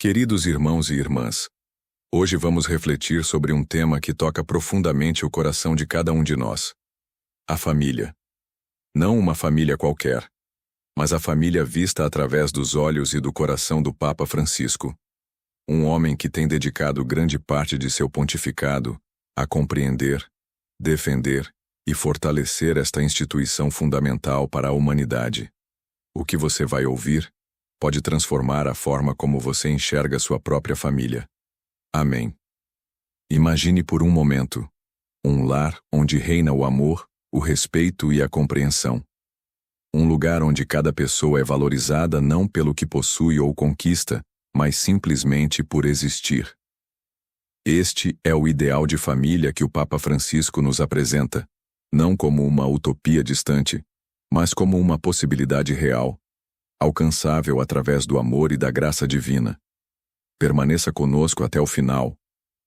Queridos irmãos e irmãs, hoje vamos refletir sobre um tema que toca profundamente o coração de cada um de nós: a família. Não uma família qualquer, mas a família vista através dos olhos e do coração do Papa Francisco, um homem que tem dedicado grande parte de seu pontificado a compreender, defender e fortalecer esta instituição fundamental para a humanidade. O que você vai ouvir pode transformar a forma como você enxerga sua própria família. Amém. Imagine por um momento um lar onde reina o amor, o respeito e a compreensão. Um lugar onde cada pessoa é valorizada não pelo que possui ou conquista, mas simplesmente por existir. Este é o ideal de família que o Papa Francisco nos apresenta, não como uma utopia distante, mas como uma possibilidade real, alcançável através do amor e da graça divina. Permaneça conosco até o final,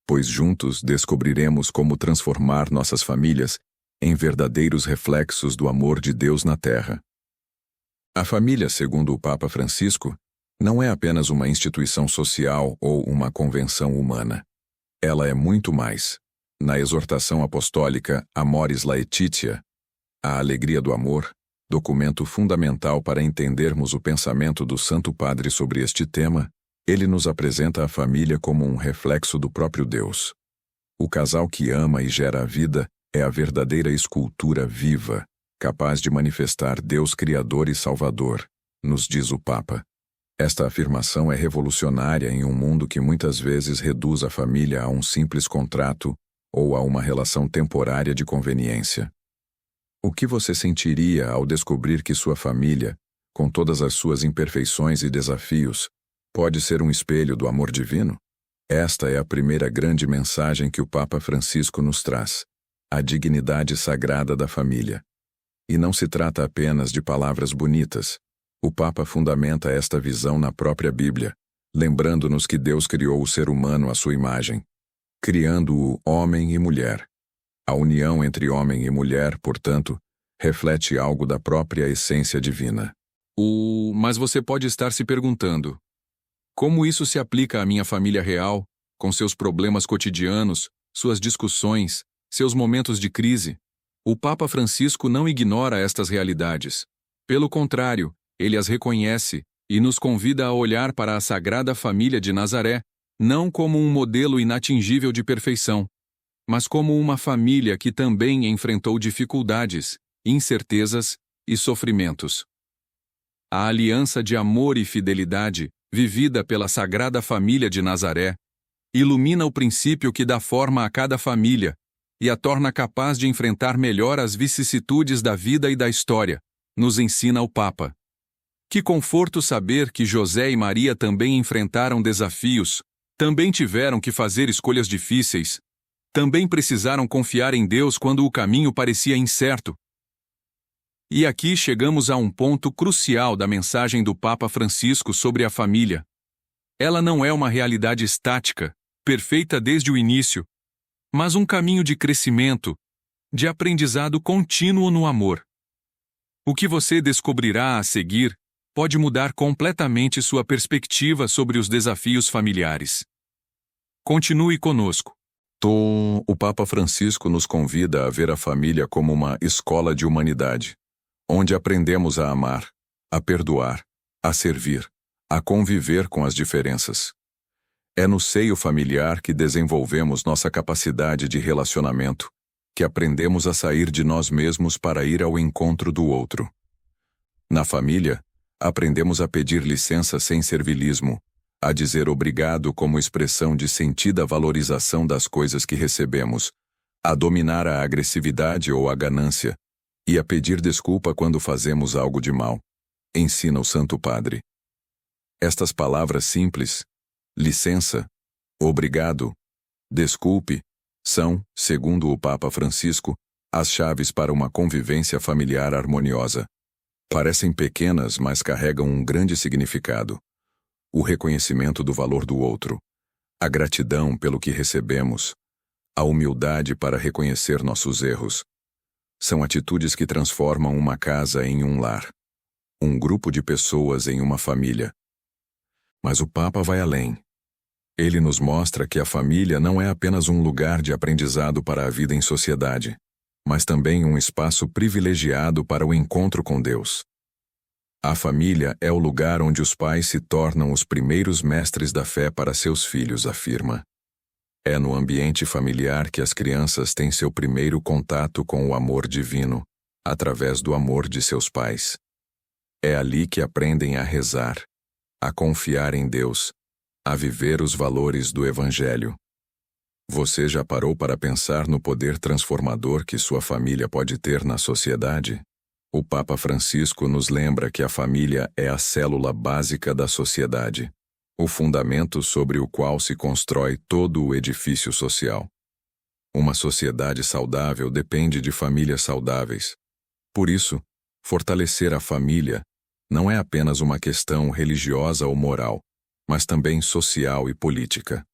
pois juntos descobriremos como transformar nossas famílias em verdadeiros reflexos do amor de Deus na Terra. A família, segundo o Papa Francisco, não é apenas uma instituição social ou uma convenção humana. Ela é muito mais. Na exortação apostólica Amoris Laetitia, a alegria do amor, documento fundamental para entendermos o pensamento do Santo Padre sobre este tema, ele nos apresenta a família como um reflexo do próprio Deus. O casal que ama e gera a vida é a verdadeira escultura viva, capaz de manifestar Deus Criador e Salvador, nos diz o Papa. Esta afirmação é revolucionária em um mundo que muitas vezes reduz a família a um simples contrato ou a uma relação temporária de conveniência. O que você sentiria ao descobrir que sua família, com todas as suas imperfeições e desafios, pode ser um espelho do amor divino? Esta é a primeira grande mensagem que o Papa Francisco nos traz: a dignidade sagrada da família. E não se trata apenas de palavras bonitas. O Papa fundamenta esta visão na própria Bíblia, lembrando-nos que Deus criou o ser humano à sua imagem, criando-o homem e mulher. A união entre homem e mulher, portanto, reflete algo da própria essência divina. Mas você pode estar se perguntando: como isso se aplica à minha família real, com seus problemas cotidianos, suas discussões, seus momentos de crise? O Papa Francisco não ignora estas realidades. Pelo contrário, ele as reconhece e nos convida a olhar para a Sagrada Família de Nazaré, não como um modelo inatingível de perfeição, mas como uma família que também enfrentou dificuldades, incertezas e sofrimentos. A aliança de amor e fidelidade, vivida pela Sagrada Família de Nazaré, ilumina o princípio que dá forma a cada família e a torna capaz de enfrentar melhor as vicissitudes da vida e da história, nos ensina o Papa. Que conforto saber que José e Maria também enfrentaram desafios, também tiveram que fazer escolhas difíceis, também precisaram confiar em Deus quando o caminho parecia incerto. E aqui chegamos a um ponto crucial da mensagem do Papa Francisco sobre a família. Ela não é uma realidade estática, perfeita desde o início, mas um caminho de crescimento, de aprendizado contínuo no amor. O que você descobrirá a seguir pode mudar completamente sua perspectiva sobre os desafios familiares. Continue conosco. O Papa Francisco nos convida a ver a família como uma escola de humanidade, onde aprendemos a amar, a perdoar, a servir, a conviver com as diferenças. É no seio familiar que desenvolvemos nossa capacidade de relacionamento, que aprendemos a sair de nós mesmos para ir ao encontro do outro. Na família, aprendemos a pedir licença sem servilismo, a dizer obrigado como expressão de sentida valorização das coisas que recebemos, a dominar a agressividade ou a ganância, e a pedir desculpa quando fazemos algo de mal, ensina o Santo Padre. Estas palavras simples, licença, obrigado, desculpe, são, segundo o Papa Francisco, as chaves para uma convivência familiar harmoniosa. Parecem pequenas, mas carregam um grande significado: o reconhecimento do valor do outro, a gratidão pelo que recebemos, a humildade para reconhecer nossos erros. São atitudes que transformam uma casa em um lar, um grupo de pessoas em uma família. Mas o Papa vai além. Ele nos mostra que a família não é apenas um lugar de aprendizado para a vida em sociedade, mas também um espaço privilegiado para o encontro com Deus. A família é o lugar onde os pais se tornam os primeiros mestres da fé para seus filhos, afirma. É no ambiente familiar que as crianças têm seu primeiro contato com o amor divino, através do amor de seus pais. É ali que aprendem a rezar, a confiar em Deus, a viver os valores do Evangelho. Você já parou para pensar no poder transformador que sua família pode ter na sociedade? O Papa Francisco nos lembra que a família é a célula básica da sociedade, o fundamento sobre o qual se constrói todo o edifício social. Uma sociedade saudável depende de famílias saudáveis. Por isso, fortalecer a família não é apenas uma questão religiosa ou moral, mas também social e política.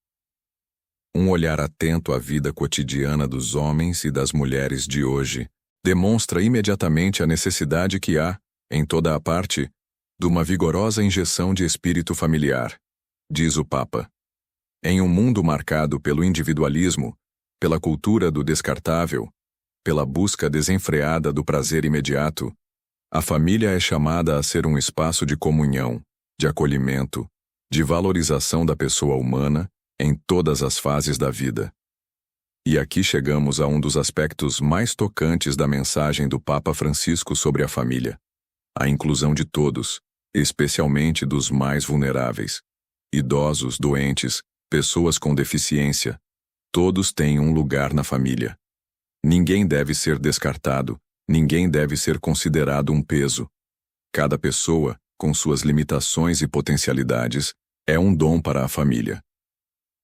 Um olhar atento à vida cotidiana dos homens e das mulheres de hoje demonstra imediatamente a necessidade que há, em toda a parte, de uma vigorosa injeção de espírito familiar, diz o Papa. Em um mundo marcado pelo individualismo, pela cultura do descartável, pela busca desenfreada do prazer imediato, a família é chamada a ser um espaço de comunhão, de acolhimento, de valorização da pessoa humana em todas as fases da vida. E aqui chegamos a um dos aspectos mais tocantes da mensagem do Papa Francisco sobre a família: a inclusão de todos, especialmente dos mais vulneráveis. Idosos, doentes, pessoas com deficiência, todos têm um lugar na família. Ninguém deve ser descartado, ninguém deve ser considerado um peso. Cada pessoa, com suas limitações e potencialidades, é um dom para a família.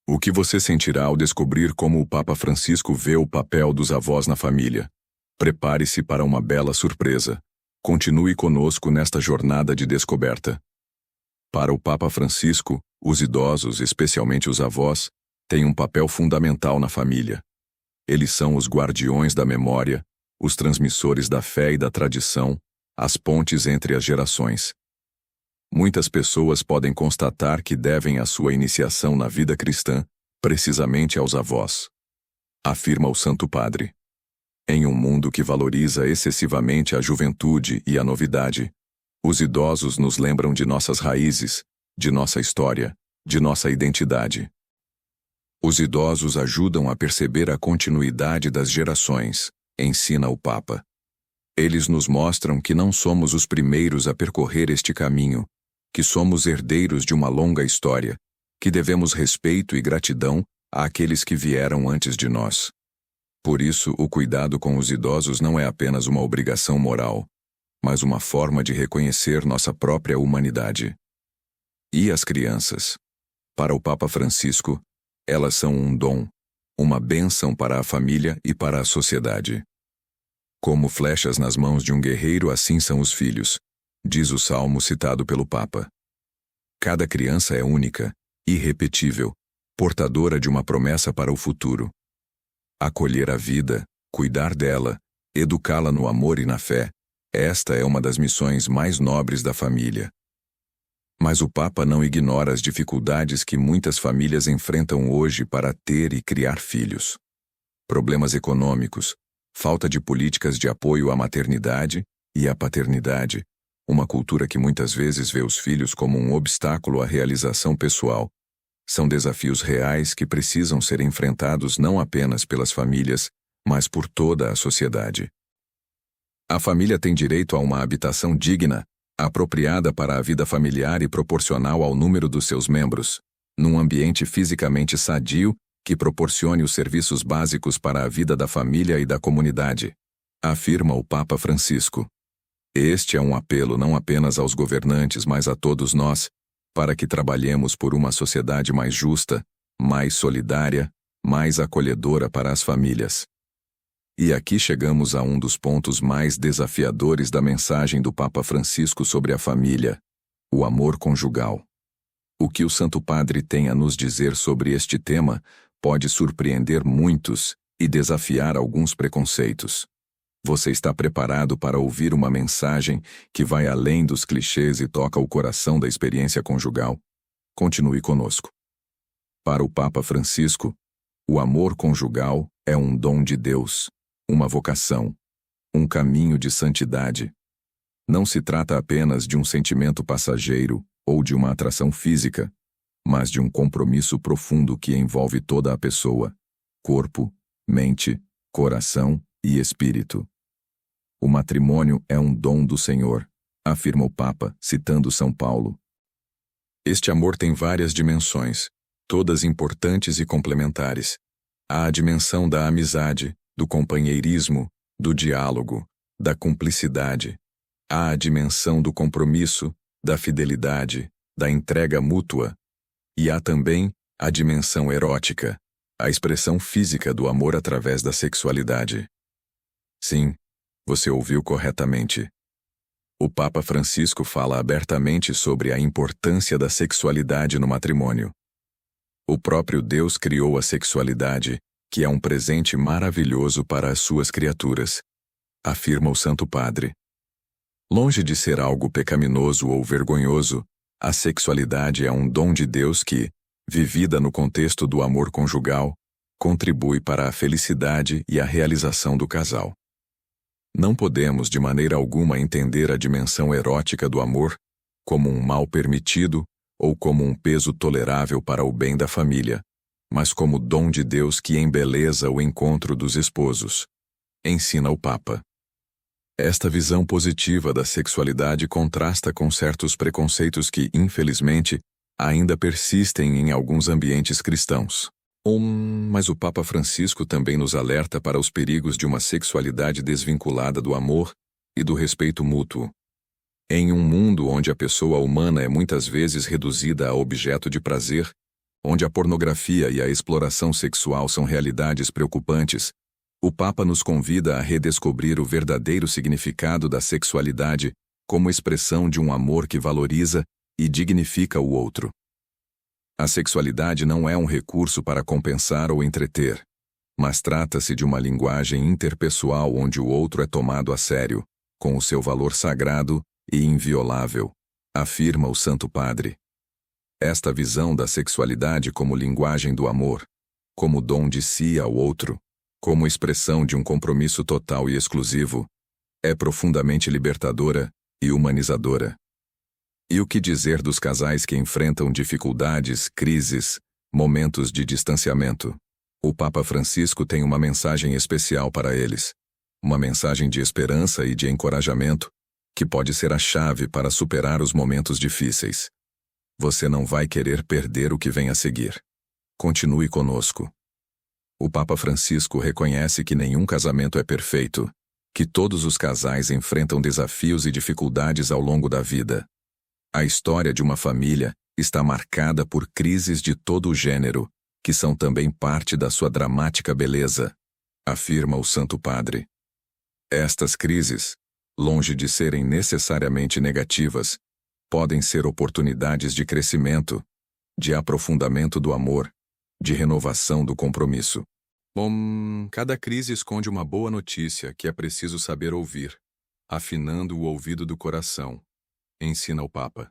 O que você sentirá ao descobrir como o Papa Francisco vê o papel dos avós na família? Prepare-se para uma bela surpresa. Continue conosco nesta jornada de descoberta. Para o Papa Francisco, os idosos, especialmente os avós, têm um papel fundamental na família. Eles são os guardiões da memória, os transmissores da fé e da tradição, as pontes entre as gerações. Muitas pessoas podem constatar que devem a sua iniciação na vida cristã precisamente aos avós. Afirma o Santo Padre. Em um mundo que valoriza excessivamente a juventude e a novidade, os idosos nos lembram de nossas raízes, de nossa história, de nossa identidade. Os idosos ajudam a perceber a continuidade das gerações, ensina o Papa. Eles nos mostram que não somos os primeiros a percorrer este caminho, que somos herdeiros de uma longa história, que devemos respeito e gratidão àqueles que vieram antes de nós. Por isso, o cuidado com os idosos não é apenas uma obrigação moral, mas uma forma de reconhecer nossa própria humanidade. E as crianças? Para o Papa Francisco, elas são um dom, uma bênção para a família e para a sociedade. Como flechas nas mãos de um guerreiro, assim são os filhos, diz o salmo citado pelo Papa. Cada criança é única, irrepetível, portadora de uma promessa para o futuro. Acolher a vida, cuidar dela, educá-la no amor e na fé, esta é uma das missões mais nobres da família. Mas o Papa não ignora as dificuldades que muitas famílias enfrentam hoje para ter e criar filhos. Problemas econômicos, falta de políticas de apoio à maternidade e à paternidade, uma cultura que muitas vezes vê os filhos como um obstáculo à realização pessoal. São desafios reais que precisam ser enfrentados não apenas pelas famílias, mas por toda a sociedade. A família tem direito a uma habitação digna, apropriada para a vida familiar e proporcional ao número dos seus membros, num ambiente fisicamente sadio que proporcione os serviços básicos para a vida da família e da comunidade, afirma o Papa Francisco. Este é um apelo não apenas aos governantes, mas a todos nós, para que trabalhemos por uma sociedade mais justa, mais solidária, mais acolhedora para as famílias. E aqui chegamos a um dos pontos mais desafiadores da mensagem do Papa Francisco sobre a família: o amor conjugal. O que o Santo Padre tem a nos dizer sobre este tema pode surpreender muitos e desafiar alguns preconceitos. Você está preparado para ouvir uma mensagem que vai além dos clichês e toca o coração da experiência conjugal? Continue conosco. Para o Papa Francisco, o amor conjugal é um dom de Deus, uma vocação, um caminho de santidade. Não se trata apenas de um sentimento passageiro ou de uma atração física, mas de um compromisso profundo que envolve toda a pessoa, corpo, mente, coração e espírito. O matrimônio é um dom do Senhor, afirma o Papa, citando São Paulo. Este amor tem várias dimensões, todas importantes e complementares. Há a dimensão da amizade, do companheirismo, do diálogo, da cumplicidade. Há a dimensão do compromisso, da fidelidade, da entrega mútua. E há também a dimensão erótica, a expressão física do amor através da sexualidade. Sim, você ouviu corretamente. O Papa Francisco fala abertamente sobre a importância da sexualidade no matrimônio. O próprio Deus criou a sexualidade, que é um presente maravilhoso para as suas criaturas, afirma o Santo Padre. Longe de ser algo pecaminoso ou vergonhoso, a sexualidade é um dom de Deus que, vivida no contexto do amor conjugal, contribui para a felicidade e a realização do casal. Não podemos de maneira alguma entender a dimensão erótica do amor como um mal permitido ou como um peso tolerável para o bem da família, mas como dom de Deus que embeleza o encontro dos esposos, ensina o Papa. Esta visão positiva da sexualidade contrasta com certos preconceitos que, infelizmente, ainda persistem em alguns ambientes cristãos. Mas o Papa Francisco também nos alerta para os perigos de uma sexualidade desvinculada do amor e do respeito mútuo. Em um mundo onde a pessoa humana é muitas vezes reduzida a objeto de prazer, onde a pornografia e a exploração sexual são realidades preocupantes, o Papa nos convida a redescobrir o verdadeiro significado da sexualidade como expressão de um amor que valoriza e dignifica o outro. A sexualidade não é um recurso para compensar ou entreter, mas trata-se de uma linguagem interpessoal onde o outro é tomado a sério, com o seu valor sagrado e inviolável, afirma o Santo Padre. Esta visão da sexualidade como linguagem do amor, como dom de si ao outro, como expressão de um compromisso total e exclusivo, é profundamente libertadora e humanizadora. E o que dizer dos casais que enfrentam dificuldades, crises, momentos de distanciamento? O Papa Francisco tem uma mensagem especial para eles. Uma mensagem de esperança e de encorajamento, que pode ser a chave para superar os momentos difíceis. Você não vai querer perder o que vem a seguir. Continue conosco. O Papa Francisco reconhece que nenhum casamento é perfeito, que todos os casais enfrentam desafios e dificuldades ao longo da vida. A história de uma família está marcada por crises de todo o gênero, que são também parte da sua dramática beleza, afirma o Santo Padre. Estas crises, longe de serem necessariamente negativas, podem ser oportunidades de crescimento, de aprofundamento do amor, de renovação do compromisso. Cada crise esconde uma boa notícia que é preciso saber ouvir, afinando o ouvido do coração, ensina o Papa.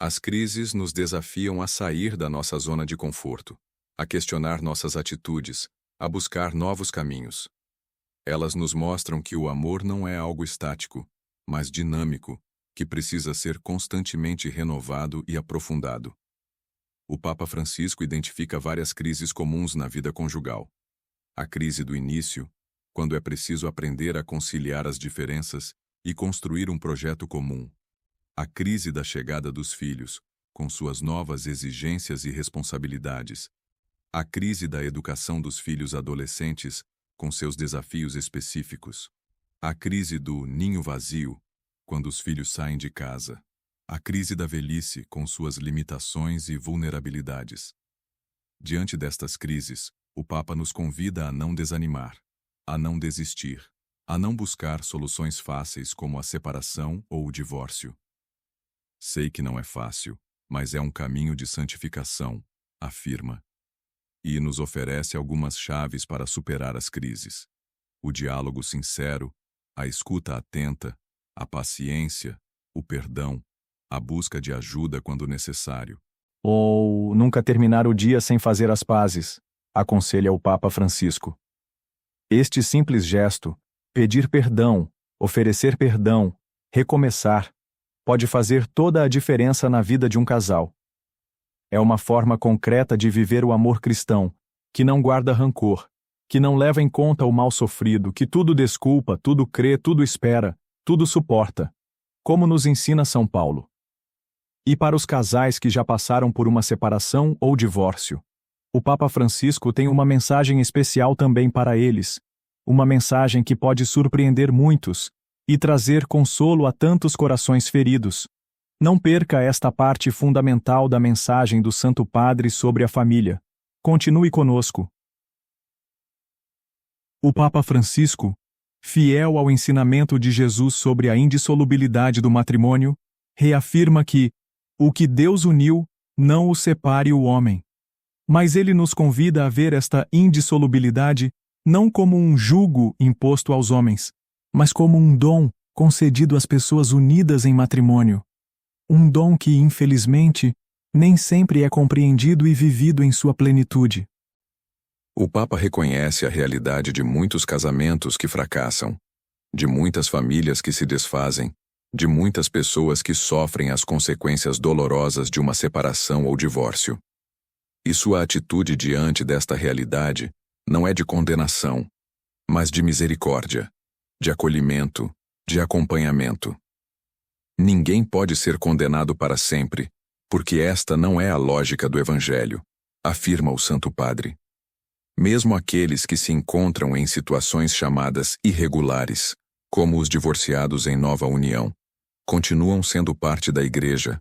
As crises nos desafiam a sair da nossa zona de conforto, a questionar nossas atitudes, a buscar novos caminhos. Elas nos mostram que o amor não é algo estático, mas dinâmico, que precisa ser constantemente renovado e aprofundado. O Papa Francisco identifica várias crises comuns na vida conjugal. A crise do início, quando é preciso aprender a conciliar as diferenças e construir um projeto comum. A crise da chegada dos filhos, com suas novas exigências e responsabilidades. A crise da educação dos filhos adolescentes, com seus desafios específicos. A crise do ninho vazio, quando os filhos saem de casa. A crise da velhice, com suas limitações e vulnerabilidades. Diante destas crises, o Papa nos convida a não desanimar, a não desistir, a não buscar soluções fáceis como a separação ou o divórcio. Sei que não é fácil, mas é um caminho de santificação, afirma. E nos oferece algumas chaves para superar as crises. O diálogo sincero, a escuta atenta, a paciência, o perdão, a busca de ajuda quando necessário. Ou nunca terminar o dia sem fazer as pazes, aconselha o Papa Francisco. Este simples gesto, pedir perdão, oferecer perdão, recomeçar, pode fazer toda a diferença na vida de um casal. É uma forma concreta de viver o amor cristão, que não guarda rancor, que não leva em conta o mal sofrido, que tudo desculpa, tudo crê, tudo espera, tudo suporta, como nos ensina São Paulo. E para os casais que já passaram por uma separação ou divórcio, o Papa Francisco tem uma mensagem especial também para eles, uma mensagem que pode surpreender muitos e trazer consolo a tantos corações feridos. Não perca esta parte fundamental da mensagem do Santo Padre sobre a família. Continue conosco. O Papa Francisco, fiel ao ensinamento de Jesus sobre a indissolubilidade do matrimônio, reafirma que o que Deus uniu, não o separe o homem. Mas ele nos convida a ver esta indissolubilidade não como um jugo imposto aos homens, mas como um dom concedido às pessoas unidas em matrimônio. Um dom que, infelizmente, nem sempre é compreendido e vivido em sua plenitude. O Papa reconhece a realidade de muitos casamentos que fracassam, de muitas famílias que se desfazem, de muitas pessoas que sofrem as consequências dolorosas de uma separação ou divórcio. E sua atitude diante desta realidade não é de condenação, mas de misericórdia, de acolhimento, de acompanhamento. Ninguém pode ser condenado para sempre, porque esta não é a lógica do Evangelho, afirma o Santo Padre. Mesmo aqueles que se encontram em situações chamadas irregulares, como os divorciados em nova união, continuam sendo parte da Igreja,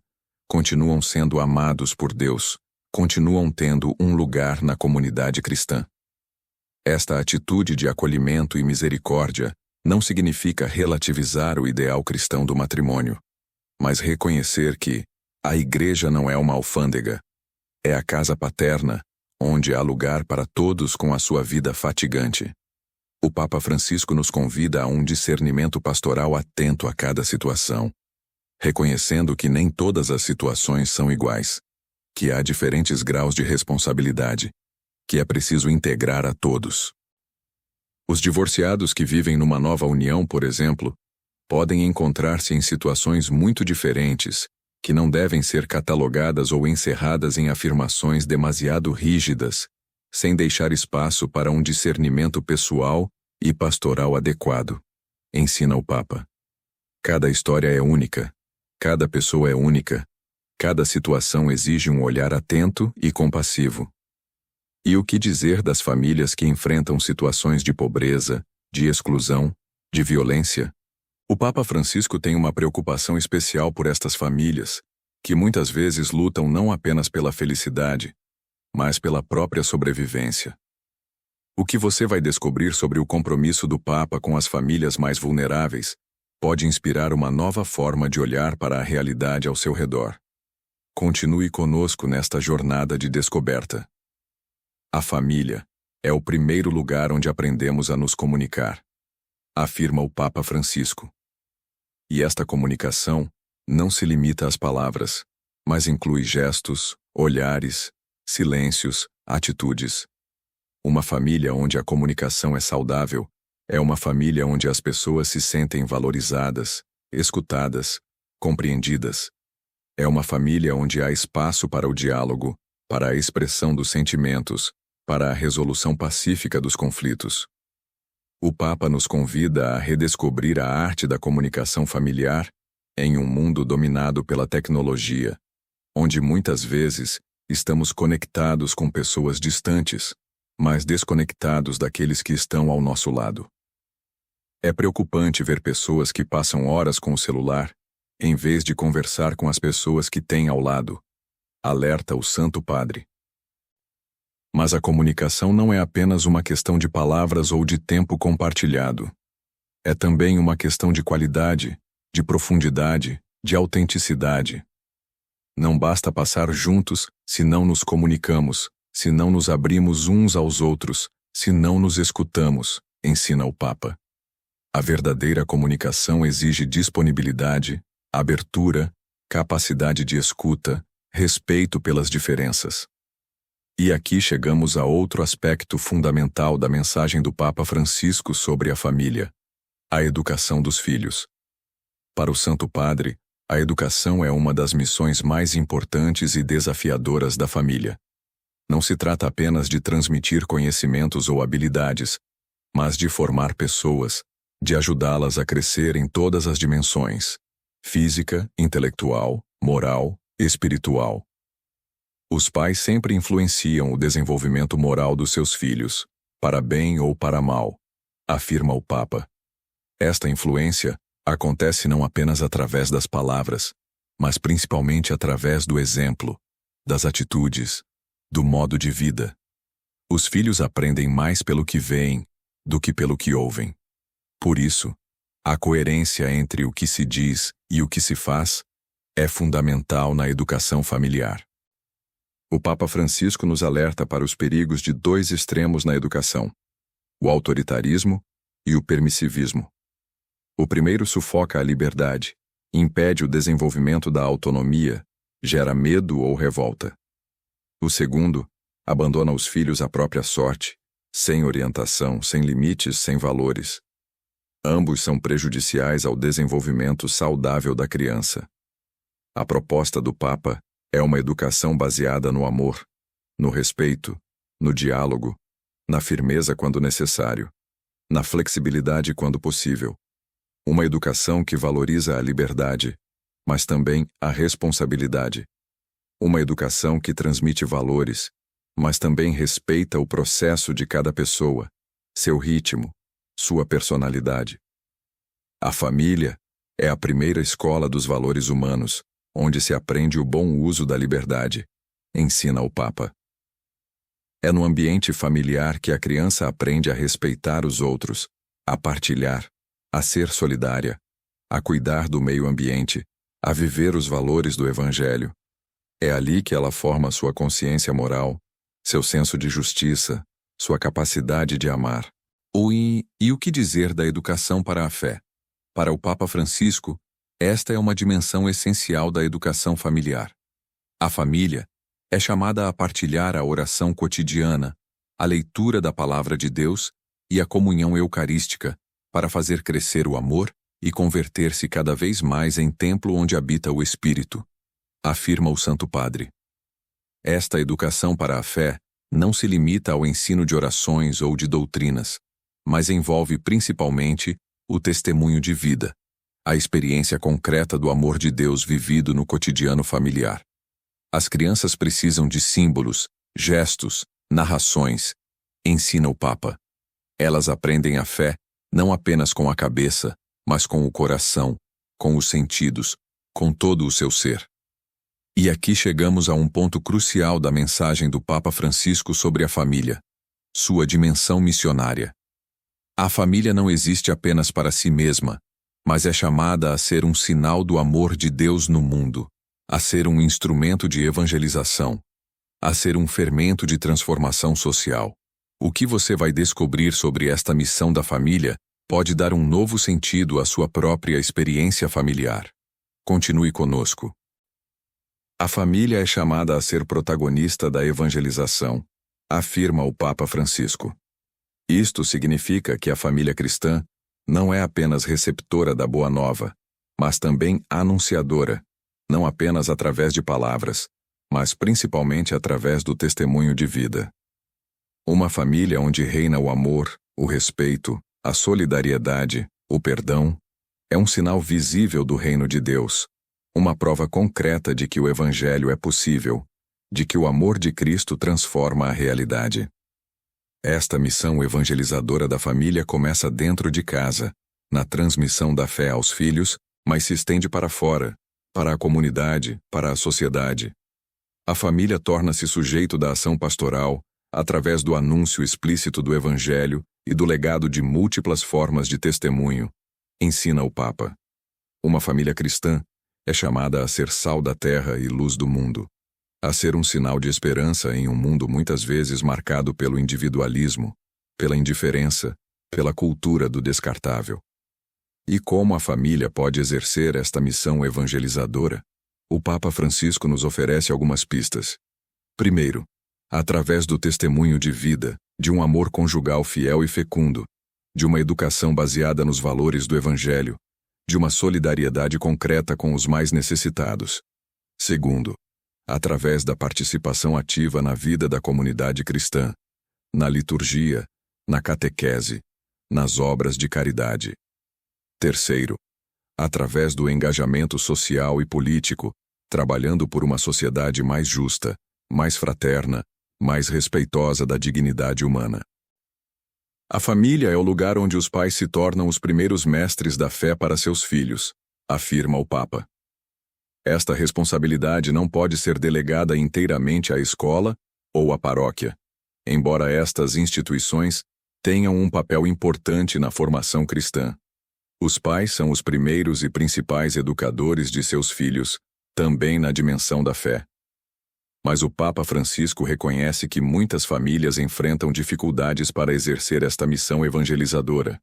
continuam sendo amados por Deus, continuam tendo um lugar na comunidade cristã. Esta atitude de acolhimento e misericórdia não significa relativizar o ideal cristão do matrimônio, mas reconhecer que a Igreja não é uma alfândega, é a casa paterna, onde há lugar para todos com a sua vida fatigante. O Papa Francisco nos convida a um discernimento pastoral atento a cada situação, reconhecendo que nem todas as situações são iguais, que há diferentes graus de responsabilidade, que é preciso integrar a todos. Os divorciados que vivem numa nova união, por exemplo, podem encontrar-se em situações muito diferentes, que não devem ser catalogadas ou encerradas em afirmações demasiado rígidas, sem deixar espaço para um discernimento pessoal e pastoral adequado, ensina o Papa. Cada história é única, cada pessoa é única, cada situação exige um olhar atento e compassivo. E o que dizer das famílias que enfrentam situações de pobreza, de exclusão, de violência? O Papa Francisco tem uma preocupação especial por estas famílias, que muitas vezes lutam não apenas pela felicidade, mas pela própria sobrevivência. O que você vai descobrir sobre o compromisso do Papa com as famílias mais vulneráveis pode inspirar uma nova forma de olhar para a realidade ao seu redor. Continue conosco nesta jornada de descoberta. A família é o primeiro lugar onde aprendemos a nos comunicar, afirma o Papa Francisco. E esta comunicação não se limita às palavras, mas inclui gestos, olhares, silêncios, atitudes. Uma família onde a comunicação é saudável é uma família onde as pessoas se sentem valorizadas, escutadas, compreendidas. É uma família onde há espaço para o diálogo, para a expressão dos sentimentos, para a resolução pacífica dos conflitos. O Papa nos convida a redescobrir a arte da comunicação familiar em um mundo dominado pela tecnologia, onde muitas vezes estamos conectados com pessoas distantes, mas desconectados daqueles que estão ao nosso lado. É preocupante ver pessoas que passam horas com o celular, em vez de conversar com as pessoas que têm ao lado, alerta o Santo Padre. Mas a comunicação não é apenas uma questão de palavras ou de tempo compartilhado. É também uma questão de qualidade, de profundidade, de autenticidade. Não basta passar juntos se não nos comunicamos, se não nos abrimos uns aos outros, se não nos escutamos, ensina o Papa. A verdadeira comunicação exige disponibilidade, abertura, capacidade de escuta, respeito pelas diferenças. E aqui chegamos a outro aspecto fundamental da mensagem do Papa Francisco sobre a família: a educação dos filhos. Para o Santo Padre, a educação é uma das missões mais importantes e desafiadoras da família. Não se trata apenas de transmitir conhecimentos ou habilidades, mas de formar pessoas, de ajudá-las a crescer em todas as dimensões: física, intelectual, moral, espiritual. Os pais sempre influenciam o desenvolvimento moral dos seus filhos, para bem ou para mal, afirma o Papa. Esta influência acontece não apenas através das palavras, mas principalmente através do exemplo, das atitudes, do modo de vida. Os filhos aprendem mais pelo que veem do que pelo que ouvem. Por isso, a coerência entre o que se diz e o que se faz é fundamental na educação familiar. O Papa Francisco nos alerta para os perigos de dois extremos na educação: o autoritarismo e o permissivismo. O primeiro sufoca a liberdade, impede o desenvolvimento da autonomia, gera medo ou revolta. O segundo abandona os filhos à própria sorte, sem orientação, sem limites, sem valores. Ambos são prejudiciais ao desenvolvimento saudável da criança. A proposta do Papa é uma educação baseada no amor, no respeito, no diálogo, na firmeza quando necessário, na flexibilidade quando possível. Uma educação que valoriza a liberdade, mas também a responsabilidade. Uma educação que transmite valores, mas também respeita o processo de cada pessoa, seu ritmo, sua personalidade. A família é a primeira escola dos valores humanos, onde se aprende o bom uso da liberdade, ensina o Papa. É no ambiente familiar que a criança aprende a respeitar os outros, a partilhar, a ser solidária, a cuidar do meio ambiente, a viver os valores do Evangelho. É ali que ela forma sua consciência moral, seu senso de justiça, sua capacidade de amar. E o que dizer da educação para a fé? Para o Papa Francisco, esta é uma dimensão essencial da educação familiar. A família é chamada a partilhar a oração cotidiana, a leitura da Palavra de Deus e a comunhão eucarística, para fazer crescer o amor e converter-se cada vez mais em templo onde habita o Espírito, afirma o Santo Padre. Esta educação para a fé não se limita ao ensino de orações ou de doutrinas, mas envolve principalmente o testemunho de vida, a experiência concreta do amor de Deus vivido no cotidiano familiar. As crianças precisam de símbolos, gestos, narrações, ensina o Papa. Elas aprendem a fé não apenas com a cabeça, mas com o coração, com os sentidos, com todo o seu ser. E aqui chegamos a um ponto crucial da mensagem do Papa Francisco sobre a família, sua dimensão missionária. A família não existe apenas para si mesma, mas é chamada a ser um sinal do amor de Deus no mundo, a ser um instrumento de evangelização, a ser um fermento de transformação social. O que você vai descobrir sobre esta missão da família pode dar um novo sentido à sua própria experiência familiar. Continue conosco. A família é chamada a ser protagonista da evangelização, afirma o Papa Francisco. Isto significa que a família cristã não é apenas receptora da Boa Nova, mas também anunciadora, não apenas através de palavras, mas principalmente através do testemunho de vida. Uma família onde reina o amor, o respeito, a solidariedade, o perdão, é um sinal visível do reino de Deus, uma prova concreta de que o Evangelho é possível, de que o amor de Cristo transforma a realidade. Esta missão evangelizadora da família começa dentro de casa, na transmissão da fé aos filhos, mas se estende para fora, para a comunidade, para a sociedade. A família torna-se sujeito da ação pastoral, através do anúncio explícito do Evangelho e do legado de múltiplas formas de testemunho, ensina o Papa. Uma família cristã é chamada a ser sal da terra e luz do mundo, a ser um sinal de esperança em um mundo muitas vezes marcado pelo individualismo, pela indiferença, pela cultura do descartável. E como a família pode exercer esta missão evangelizadora? o Papa Francisco nos oferece algumas pistas. Primeiro, através do testemunho de vida, de um amor conjugal fiel e fecundo, de uma educação baseada nos valores do Evangelho, de uma solidariedade concreta com os mais necessitados. Segundo, através da participação ativa na vida da comunidade cristã, na liturgia, na catequese, nas obras de caridade. Terceiro, através do engajamento social e político, trabalhando por uma sociedade mais justa, mais fraterna, mais respeitosa da dignidade humana. A família é o lugar onde os pais se tornam os primeiros mestres da fé para seus filhos, afirma o Papa. Esta responsabilidade não pode ser delegada inteiramente à escola ou à paróquia, embora estas instituições tenham um papel importante na formação cristã. Os pais são os primeiros e principais educadores de seus filhos, também na dimensão da fé. Mas o Papa Francisco reconhece que muitas famílias enfrentam dificuldades para exercer esta missão evangelizadora.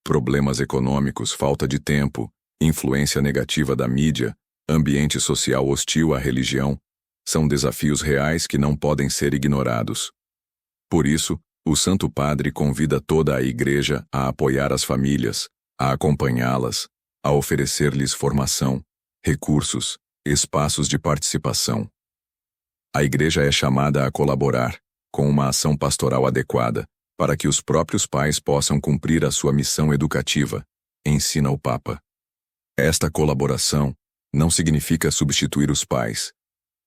Problemas econômicos, falta de tempo, influência negativa da mídia, ambiente social hostil à religião, são desafios reais que não podem ser ignorados. Por isso, o Santo Padre convida toda a Igreja a apoiar as famílias, a acompanhá-las, a oferecer-lhes formação, recursos, espaços de participação. A Igreja é chamada a colaborar, com uma ação pastoral adequada, para que os próprios pais possam cumprir a sua missão educativa, ensina o Papa. Esta colaboração não significa substituir os pais,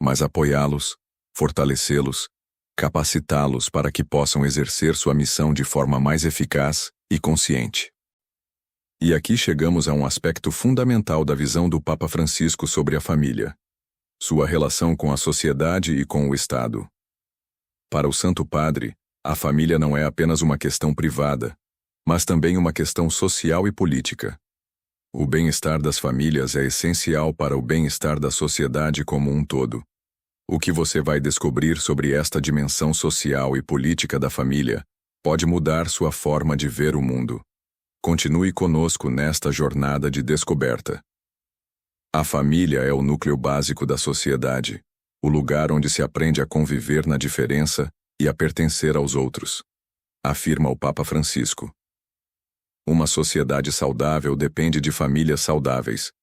mas apoiá-los, fortalecê-los, capacitá-los para que possam exercer sua missão de forma mais eficaz e consciente. E aqui chegamos a um aspecto fundamental da visão do Papa Francisco sobre a família: sua relação com a sociedade e com o Estado. Para o Santo Padre, a família não é apenas uma questão privada, mas também uma questão social e política. O bem-estar das famílias é essencial para o bem-estar da sociedade como um todo. O que você vai descobrir sobre esta dimensão social e política da família pode mudar sua forma de ver o mundo. Continue conosco nesta jornada de descoberta. A família é o núcleo básico da sociedade, o lugar onde se aprende a conviver na diferença e a pertencer aos outros, afirma o Papa Francisco. Uma sociedade saudável depende de famílias saudáveis.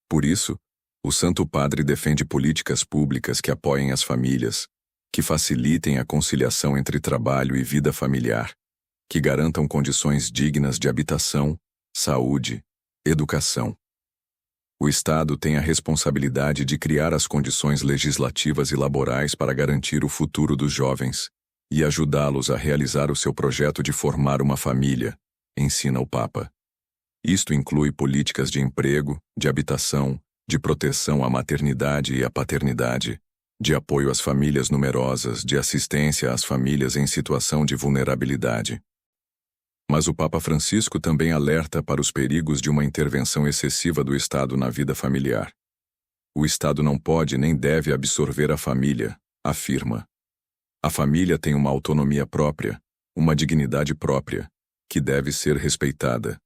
Por isso, o Santo Padre defende políticas públicas que apoiem as famílias, que facilitem a conciliação entre trabalho e vida familiar, que garantam condições dignas de habitação, saúde, educação. O Estado tem a responsabilidade de criar as condições legislativas e laborais para garantir o futuro dos jovens e ajudá-los a realizar o seu projeto de formar uma família, ensina o Papa. Isto inclui políticas de emprego, de habitação, de proteção à maternidade e à paternidade, de apoio às famílias numerosas, de assistência às famílias em situação de vulnerabilidade. Mas o Papa Francisco também alerta para os perigos de uma intervenção excessiva do Estado na vida familiar. O Estado não pode nem deve absorver a família, afirma. A família tem uma autonomia própria, uma dignidade própria, que deve ser respeitada.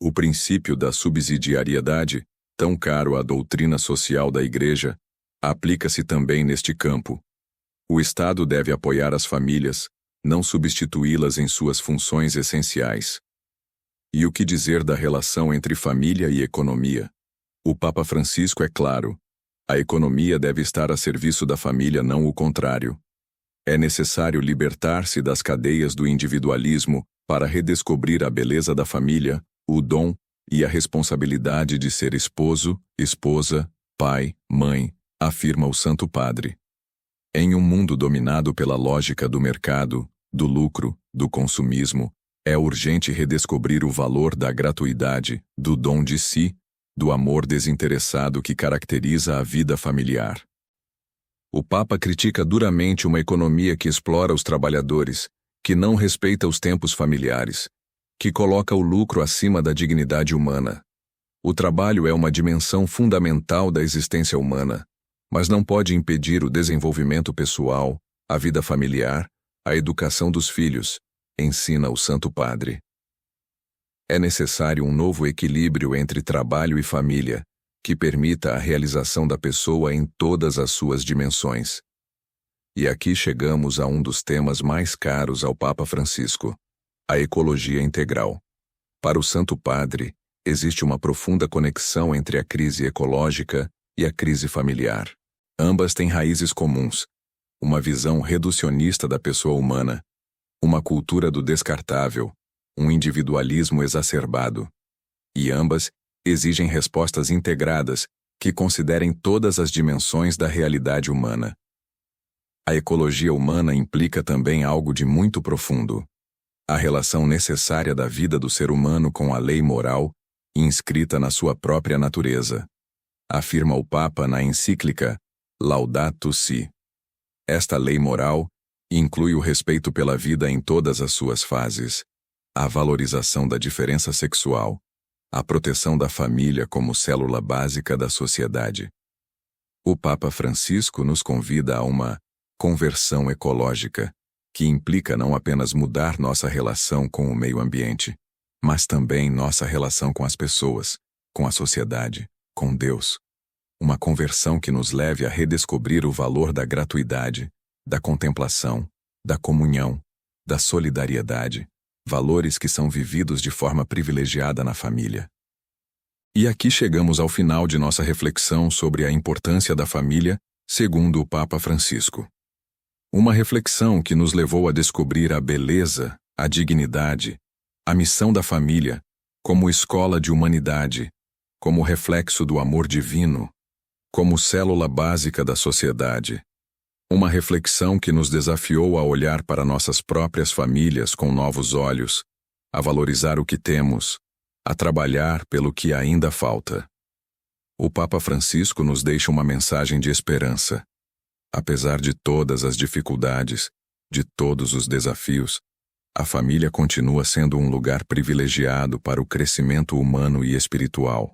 O princípio da subsidiariedade, tão caro à doutrina social da Igreja, aplica-se também neste campo. O Estado deve apoiar as famílias, não substituí-las em suas funções essenciais. E o que dizer da relação entre família e economia? O Papa Francisco é claro: a economia deve estar a serviço da família, não o contrário. É necessário libertar-se das cadeias do individualismo para redescobrir a beleza da família, o dom e a responsabilidade de ser esposo, esposa, pai, mãe, afirma o Santo Padre. Em um mundo dominado pela lógica do mercado, do lucro, do consumismo, é urgente redescobrir o valor da gratuidade, do dom de si, do amor desinteressado que caracteriza a vida familiar. O Papa critica duramente uma economia que explora os trabalhadores, que não respeita os tempos familiares, que coloca o lucro acima da dignidade humana. O trabalho é uma dimensão fundamental da existência humana, mas não pode impedir o desenvolvimento pessoal, a vida familiar, a educação dos filhos, ensina o Santo Padre. É necessário um novo equilíbrio entre trabalho e família, que permita a realização da pessoa em todas as suas dimensões. E aqui chegamos a um dos temas mais caros ao Papa Francisco: a ecologia integral. Para o Santo Padre, existe uma profunda conexão entre a crise ecológica e a crise familiar. Ambas têm raízes comuns: uma visão reducionista da pessoa humana, uma cultura do descartável, um individualismo exacerbado. E ambas exigem respostas integradas que considerem todas as dimensões da realidade humana. A ecologia humana implica também algo de muito profundo: a relação necessária da vida do ser humano com a lei moral inscrita na sua própria natureza, afirma o Papa na encíclica Laudato Si. Esta lei moral inclui o respeito pela vida em todas as suas fases, a valorização da diferença sexual, a proteção da família como célula básica da sociedade. O Papa Francisco nos convida a uma conversão ecológica, que implica não apenas mudar nossa relação com o meio ambiente, mas também nossa relação com as pessoas, com a sociedade, com Deus. Uma conversão que nos leve a redescobrir o valor da gratuidade, da contemplação, da comunhão, da solidariedade, valores que são vividos de forma privilegiada na família. E aqui chegamos ao final de nossa reflexão sobre a importância da família, segundo o Papa Francisco. Uma reflexão que nos levou a descobrir a beleza, a dignidade, a missão da família, como escola de humanidade, como reflexo do amor divino, como célula básica da sociedade. Uma reflexão que nos desafiou a olhar para nossas próprias famílias com novos olhos, a valorizar o que temos, a trabalhar pelo que ainda falta. O Papa Francisco nos deixa uma mensagem de esperança. Apesar de todas as dificuldades, de todos os desafios, a família continua sendo um lugar privilegiado para o crescimento humano e espiritual.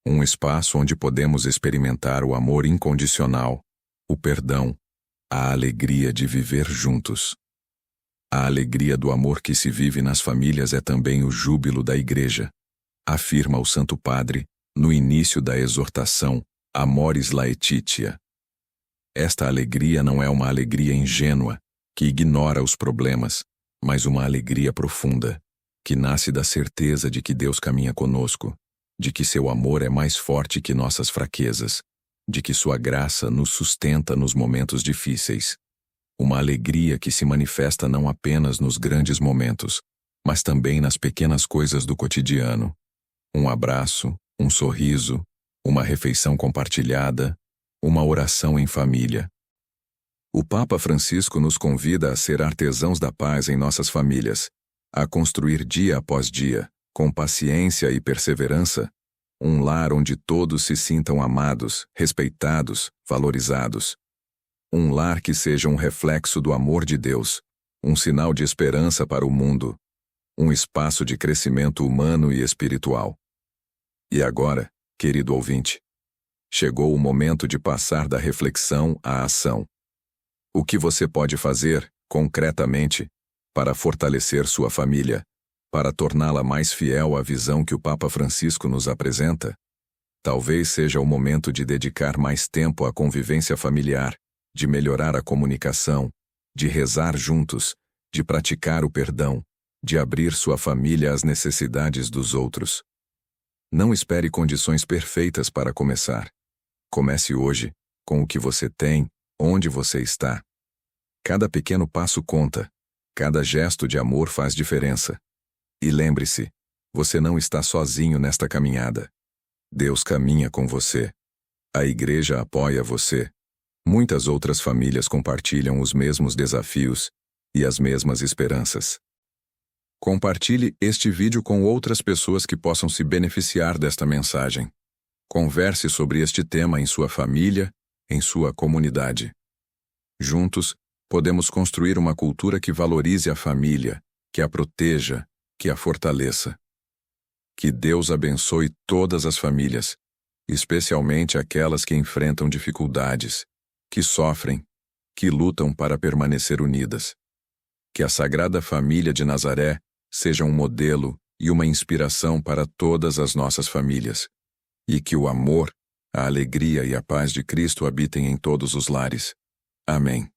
Um espaço onde podemos experimentar o amor incondicional, o perdão, a alegria de viver juntos. A alegria do amor que se vive nas famílias é também o júbilo da Igreja, afirma o Santo Padre no início da exortação Amoris Laetitia. Esta alegria não é uma alegria ingênua, que ignora os problemas, mas uma alegria profunda, que nasce da certeza de que Deus caminha conosco, de que seu amor é mais forte que nossas fraquezas, de que sua graça nos sustenta nos momentos difíceis. Uma alegria que se manifesta não apenas nos grandes momentos, mas também nas pequenas coisas do cotidiano. Um abraço, um sorriso, uma refeição compartilhada, uma oração em família. O Papa Francisco nos convida a ser artesãos da paz em nossas famílias, a construir dia após dia, com paciência e perseverança, um lar onde todos se sintam amados, respeitados, valorizados. Um lar que seja um reflexo do amor de Deus, um sinal de esperança para o mundo, um espaço de crescimento humano e espiritual. E agora, querido ouvinte, chegou o momento de passar da reflexão à ação. O que você pode fazer, concretamente, para fortalecer sua família, para torná-la mais fiel à visão que o Papa Francisco nos apresenta? Talvez seja o momento de dedicar mais tempo à convivência familiar, de melhorar a comunicação, de rezar juntos, de praticar o perdão, de abrir sua família às necessidades dos outros. Não espere condições perfeitas para começar. Comece hoje, com o que você tem, onde você está. Cada pequeno passo conta, cada gesto de amor faz diferença. E lembre-se, você não está sozinho nesta caminhada. Deus caminha com você. A Igreja apoia você. Muitas outras famílias compartilham os mesmos desafios e as mesmas esperanças. Compartilhe este vídeo com outras pessoas que possam se beneficiar desta mensagem. Converse sobre este tema em sua família, em sua comunidade. Juntos, podemos construir uma cultura que valorize a família, que a proteja, que a fortaleça. Que Deus abençoe todas as famílias, especialmente aquelas que enfrentam dificuldades, que sofrem, que lutam para permanecer unidas. Que a Sagrada Família de Nazaré seja um modelo e uma inspiração para todas as nossas famílias. e que o amor, a alegria e a paz de Cristo habitem em todos os lares. Amém.